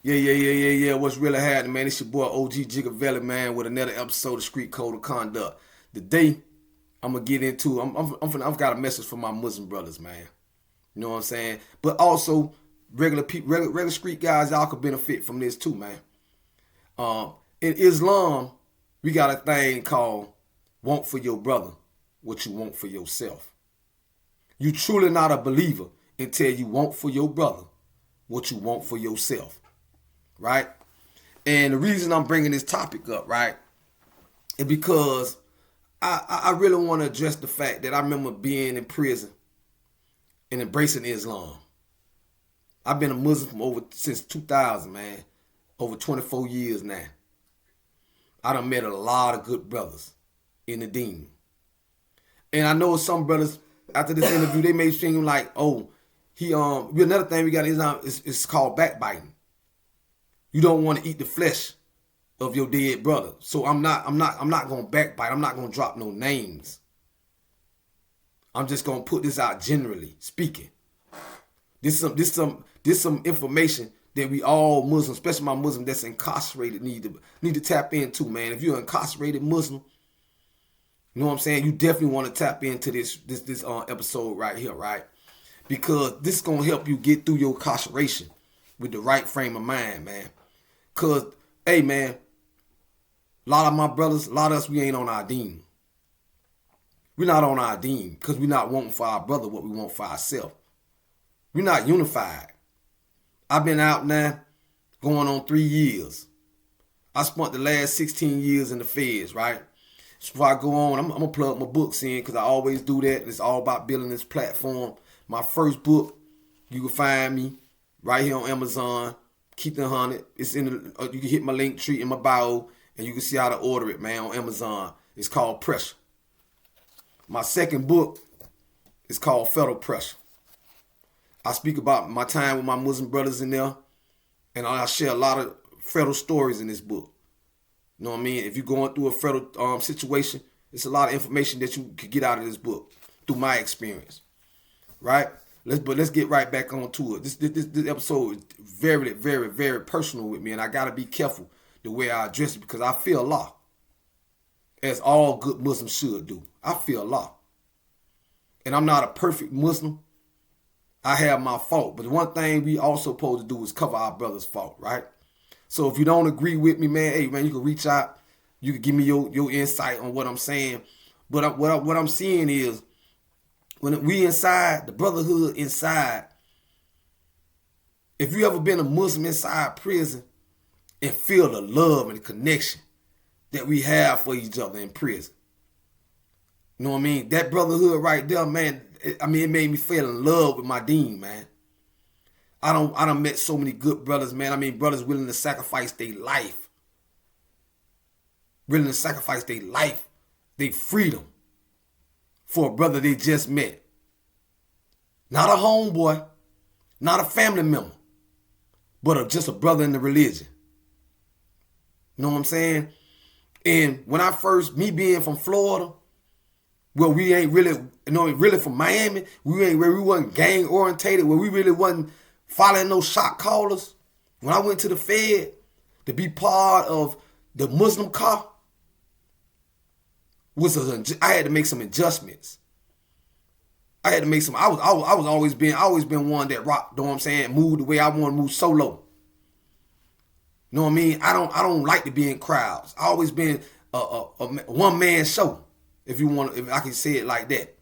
Yeah. What's really happening, man? It's your boy OG Gigavelli, man, with another episode of Street Code of Conduct. Today, I'm gonna get into. I've got a message for my Muslim brothers, man. You know what I'm saying? But also, regular people, regular street guys, y'all could benefit from this too, man. In Islam, we got a thing called "want for your brother what you want for yourself." You truly not a believer until you want for your brother what you want for yourself. Right? And the reason I'm bringing this topic up, right, is because I really want to address the fact that I remember being in prison and embracing Islam. I've been a Muslim since 2000, man, over 24 years now. I done met a lot of good brothers in the deen. And I know some brothers, after this interview, they may seem like, oh, another thing we got in Islam is called backbiting. You don't want to eat the flesh of your dead brother. So I'm not gonna backbite. I'm not gonna drop no names. I'm just gonna put this out generally speaking. This some information that we all Muslims, especially my Muslim that's incarcerated, need to tap into, man. If you're an incarcerated Muslim, you know what I'm saying, you definitely want to tap into this episode right here, right? Because this is gonna help you get through your incarceration with the right frame of mind, man. Cause, hey man, a lot of my brothers, a lot of us, we ain't on our deen. We're not on our deen because we're not wanting for our brother what we want for ourselves. We're not unified. I've been out now going on 3 years. I spent the last 16 years in the feds, right? So before I go on, I'm going to plug my books in because I always do that. It's all about building this platform. My first book, you can find me right here on Amazon. Keep the 100. It's in you can hit my link tree in my bio and you can see how to order it, man, on Amazon. It's called Pressure. My second book is called Federal Pressure. I speak about my time with my Muslim brothers in there, and I share a lot of federal stories in this book. You know what I mean? If you're going through a federal situation, it's a lot of information that you could get out of this book through my experience, right? Let's get right back on to it. This episode is very, very, very personal with me, and I gotta be careful the way I address it because I feel Allah, as all good Muslims should do. I feel Allah, and I'm not a perfect Muslim. I have my fault, but the one thing we also supposed to do is cover our brother's fault, right? So if you don't agree with me, man, hey man, you can reach out. You can give me your insight on what I'm saying. But what I'm seeing is, when we inside, the brotherhood inside, if you ever been a Muslim inside prison and feel the love and the connection that we have for each other in prison. You know what I mean? That brotherhood right there, man, it made me feel in love with my deen, man. I done met so many good brothers, man. I mean, brothers willing to sacrifice their life. Willing to sacrifice their life, their freedom, for a brother they just met. Not a homeboy, not a family member, but just a brother in the religion. You know what I'm saying? And when me being from Florida, where we ain't really, really from Miami, where we wasn't gang orientated, where we really wasn't following no shot callers. When I went to the Fed to be part of the Muslim car, I had to make some adjustments. I had to make some. I was always been one that rock. You know what I'm saying? Move the way I want to move solo. You know what I mean? I don't like to be in crowds. I always been a one man show. If I can say it like that.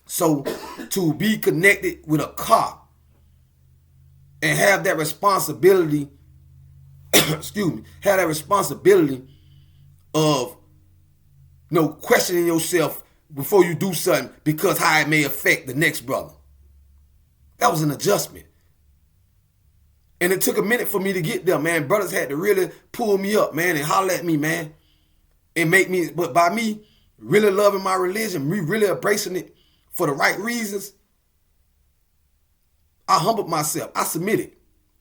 So to be connected with a car and have that responsibility, excuse me, have that responsibility of questioning yourself before you do something because how it may affect the next brother. That was an adjustment. And it took a minute for me to get there, man. Brothers had to really pull me up, man, and holler at me, man. And make me, but by me really loving my religion, me really embracing it for the right reasons, I humbled myself. I submitted.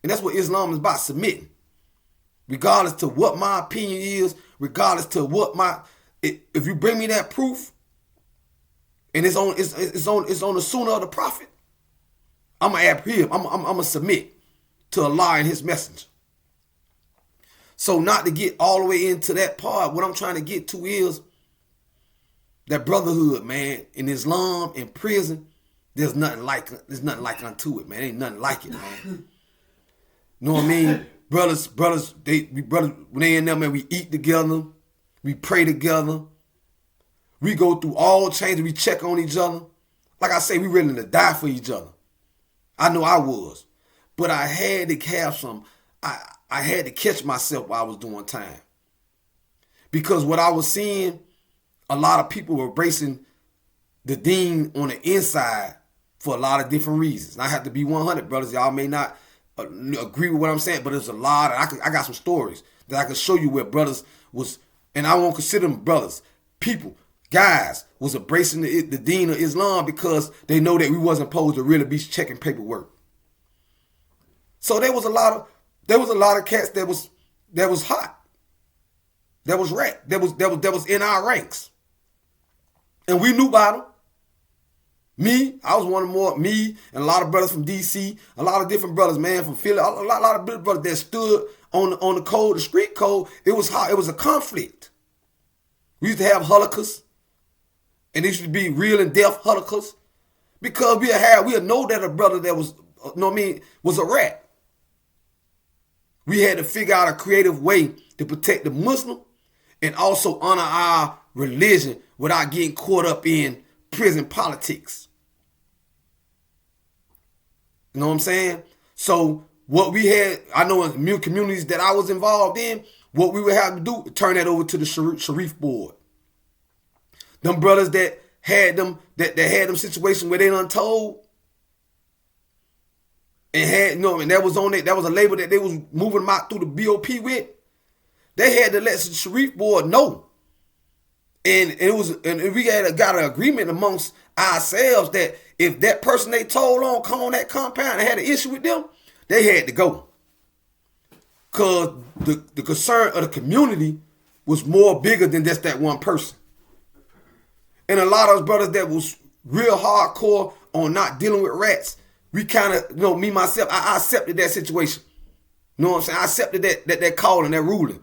And that's what Islam is about, submitting. Regardless to what my opinion is, regardless to what if you bring me that proof, and it's on the sunnah of the prophet, I'm gonna adhere. I'm gonna submit to Allah and His messenger. So not to get all the way into that part, what I'm trying to get to is that brotherhood, man, in Islam, in prison, there's nothing like unto it, man. Ain't nothing like it, man. Know what I mean? Brothers, when they in there, man, we eat together, we pray together, we go through all changes, we check on each other. Like I say, we willing to die for each other. I know I was. But I had to have some, I had to catch myself while I was doing time. Because what I was seeing, a lot of people were embracing the deen on the inside for a lot of different reasons. And I have to be 100, brothers. Y'all may not agree with what I'm saying, but there's a lot. I got some stories that I can show you where brothers was, and I won't consider them brothers, people, guys, was embracing the deen of Islam because they know that we wasn't supposed to really be checking paperwork. So there was a lot of cats that was hot, that was rat, that was in our ranks, and we knew about them. I was one of me and a lot of brothers from DC, a lot of different brothers, man, from Philly, a lot of brothers that stood on the code, the street code. It was hot. It was a conflict. We used to have holocaust, and it used to be real and death holocaust, because we know that a brother that was, was a rat. We had to figure out a creative way to protect the Muslim and also honor our religion without getting caught up in prison politics. You know what I'm saying? So what we had, I know in the communities that I was involved in, what we would have to do, turn that over to the Sharif board. Them brothers that had them situations where they done told and had, and that was on it, that was a label that they was moving them out through the BOP with. They had to let the Sharif board know. And we got an agreement amongst ourselves that if that person they told on come on that compound and had an issue with them, they had to go. Because the concern of the community was more bigger than just that one person. And a lot of us brothers that was real hardcore on not dealing with rats, we kind of, me, myself, I accepted that situation. You know what I'm saying? I accepted that call and that ruling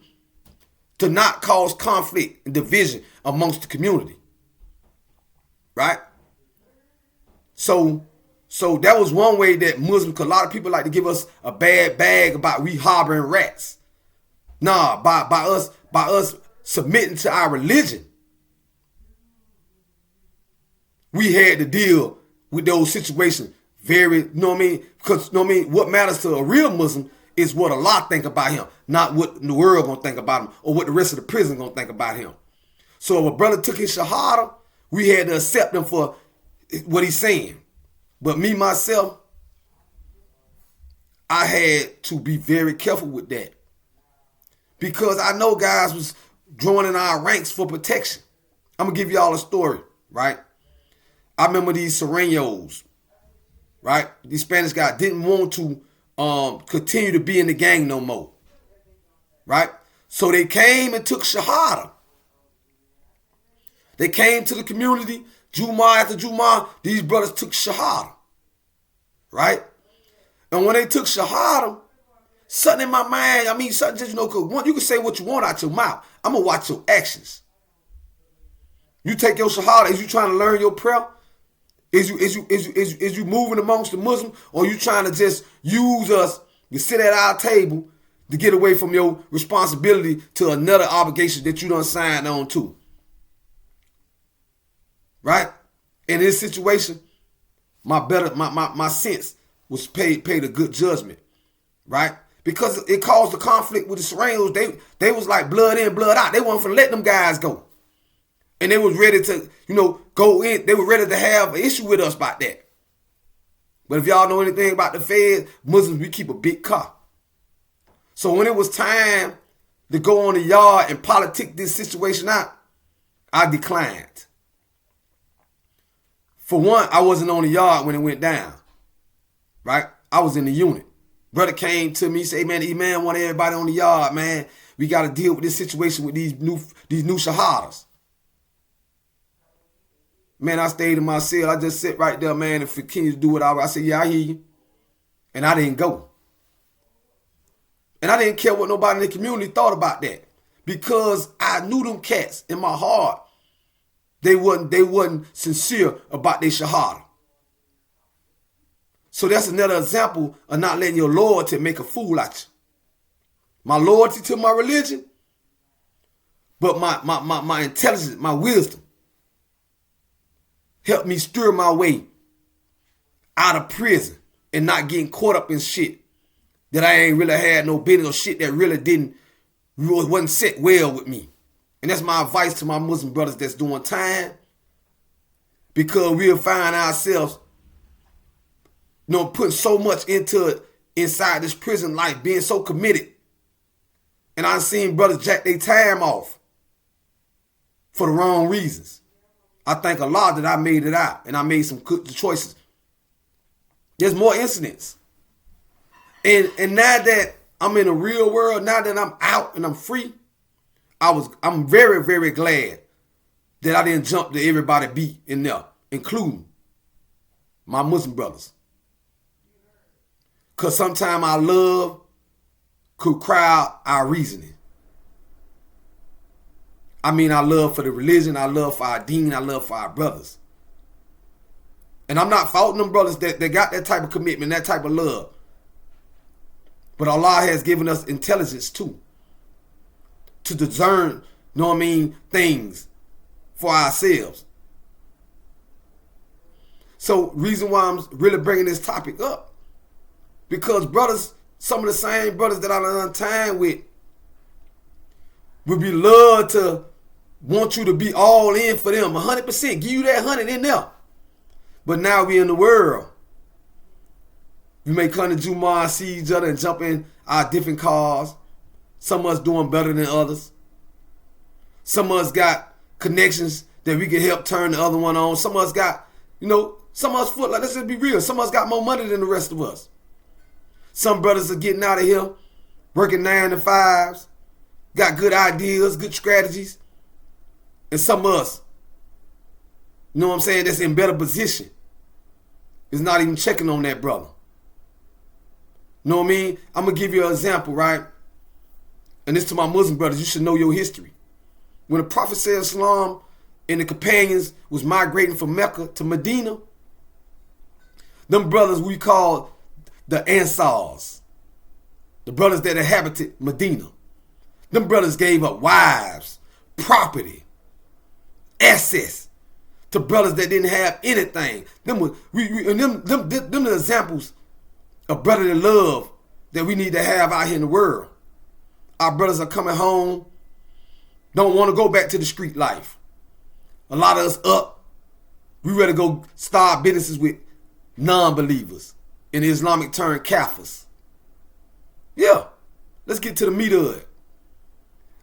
to not cause conflict and division amongst the community. Right? So that was one way that Muslims, because a lot of people like to give us a bad bag about we harboring rats. Nah, by us submitting to our religion, we had to deal with those situations very, because, what matters to a real Muslim is what Allah think about him, not what the world gonna think about him or what the rest of the prison gonna think about him. So if a brother took his shahada, we had to accept him for what he's saying. But me, myself, I had to be very careful with that. Because I know guys was joining our ranks for protection. I'm gonna give y'all a story, right? I remember these Serenos, right? These Spanish guys didn't want to continue to be in the gang no more, right? So they came and took shahada. They came to the community, Jumu'ah after Jumu'ah, these brothers took shahada, right? And when they took shahada, something in my mind, something just, cause you can say what you want out your mouth. I'm gonna watch your actions. You take your shahada, is you trying to learn your prayer? Is you moving amongst the Muslims, or you trying to just use us to sit at our table to get away from your responsibility to another obligation that you done signed on to? Right? In this situation, my sense was paid a good judgment, right? Because it caused the conflict with the Serenos. They was like blood in, blood out. They wasn't finna let them guys go. And they was ready to, go in. They were ready to have an issue with us about that. But if y'all know anything about the Feds, Muslims, we keep a big car. So when it was time to go on the yard and politic this situation out, I declined. For one, I wasn't on the yard when it went down, right? I was in the unit. Brother came to me, say, man, the Imam want everybody on the yard, man. We got to deal with this situation with these new shahadas. Man, I stayed in my cell. I just sit right there, man, and continue to do what I said, yeah, I hear you. And I didn't go. And I didn't care what nobody in the community thought about that. Because I knew them cats in my heart. They wasn't sincere about their shahada. So that's another example of not letting your loyalty make a fool out you. My loyalty to my religion, but my intelligence, my wisdom, helped me steer my way out of prison and not getting caught up in shit that I ain't really had no business or shit that wasn't set well with me. And that's my advice to my Muslim brothers that's doing time, because we'll find ourselves, putting so much into it inside this prison life, being so committed. And I've seen brothers jack their time off for the wrong reasons. I thank Allah that I made it out and I made some good choices. There's more incidents. And now that I'm in the real world, now that I'm out and I'm free, I'm very, very glad that I didn't jump to everybody beat in there, including my Muslim brothers. Because sometimes our love could crowd our reasoning. I mean, our love for the religion, our love for our deen, our love for our brothers. And I'm not faulting them brothers that got that type of commitment, that type of love. But Allah has given us intelligence too, to discern, things for ourselves. So reason why I'm really bringing this topic up, because brothers, some of the same brothers that I done time with, would be love to want you to be all in for them, 100%, give you that 100 in there. But now we in the world. We may come to Jumu'ah and see each other and jump in our different cars. Some of us doing better than others. Some of us got connections that we can help turn the other one on. Some of us got, some of us let's just be real. Some of us got more money than the rest of us. Some brothers are getting out of here, working 9 to 5s, got good ideas, good strategies. And some of us, that's in better position, is not even checking on that brother. Know what I mean? I'm going to give you an example, right? And this to my Muslim brothers, you should know your history. When the Prophet ﷺ and the companions was migrating from Mecca to Medina, them brothers we call the Ansars, the brothers that inhabited Medina. Them brothers gave up wives, property, assets to brothers that didn't have anything. Them the examples of brotherly love that we need to have out here in the world. Our brothers are coming home, don't want to go back to the street life. A lot of us up, we ready to go start businesses with non-believers, in the Islamic term, kafirs. Yeah, let's get to the meat of it.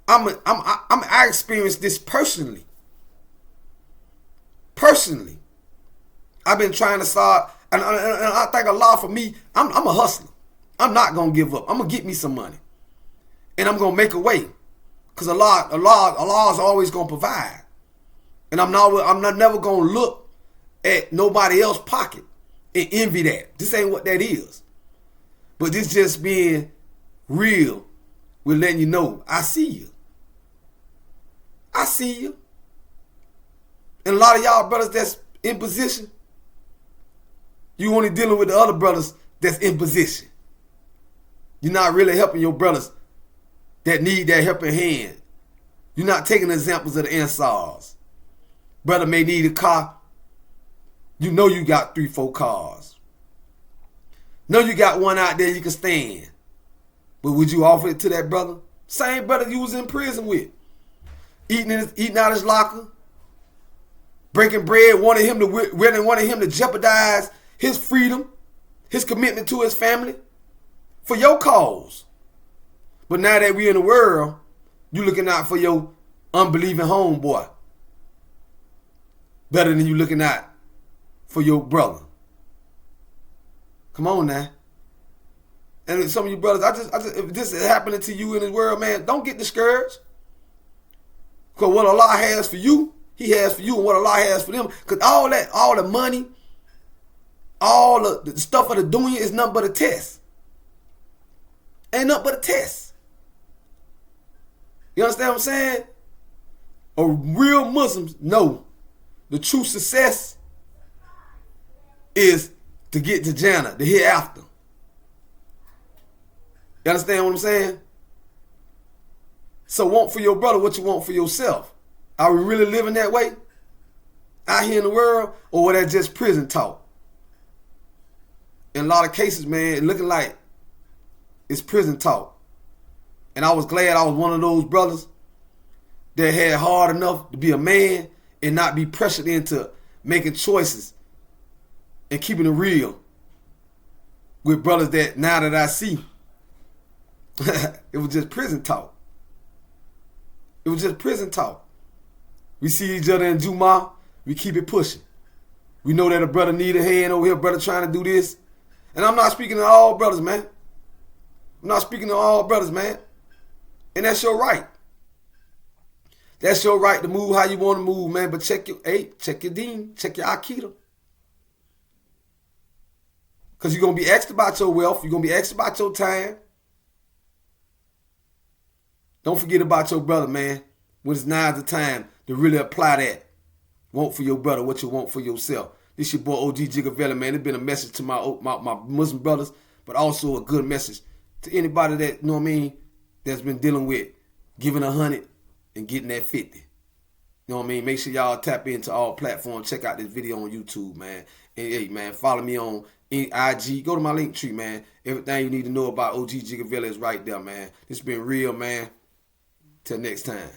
I experienced this personally. Personally, I've been trying to start, and I thank Allah for me. I'm a hustler. I'm not gonna give up. I'm gonna get me some money, and I'm gonna make a way, cause Allah is always gonna provide, and I'm not never gonna look at nobody else's pocket and envy that. This ain't what that is. But this just being real, we're letting you know, I see you. I see you. And a lot of y'all brothers that's in position, you only dealing with the other brothers that's in position. You're not really helping your brothers that need that helping hand. You're not taking examples of the Ansars. Brother may need a car. You know you got 3-4 cars. Know you got one out there you can stand. But would you offer it to that brother? Same brother you was in prison with. Eating out his locker. Breaking bread, wanting him to jeopardize his freedom, his commitment to his family for your cause. But now that we in the world, you looking out for your unbelieving homeboy better than you looking out for your brother. Come on now. And some of you brothers, if this is happening to you in this world, man, don't get discouraged. Because what Allah has for you, He has for you, and what Allah has for them. Because all the money, all the stuff of the dunya is nothing but a test. Ain't nothing but a test. You understand what I'm saying? A real Muslims know the true success is to get to Jannah, the hereafter. You understand what I'm saying? So want for your brother what you want for yourself. Are we really living that way out here in the world, or was that just prison talk? In a lot of cases, man, it looking like it's prison talk. And I was glad I was one of those brothers that had hard enough to be a man and not be pressured into making choices and keeping it real with brothers that now that I see, it was just prison talk. It was just prison talk. We see each other in Juma, we keep it pushing. We know that a brother need a hand over here, brother trying to do this. And I'm not speaking to all brothers, man. I'm not speaking to all brothers, man. And that's your right. That's your right to move how you want to move, man. But check your deen, check your Akida. Because you're going to be asked about your wealth. You're going to be asked about your time. Don't forget about your brother, man. When it's now's the time to really apply that. Want for your brother what you want for yourself. This your boy OG Jigavella, man. It's been a message to my Muslim brothers, but also a good message to anybody that, you know what I mean, that's been dealing with giving 100 and getting that 50. You know what I mean? Make sure y'all tap into all platforms. Check out this video on YouTube, man. And hey, man, follow me on IG. Go to my link tree, man. Everything you need to know about OG Jigavella is right there, man. It's been real, man. Till next time.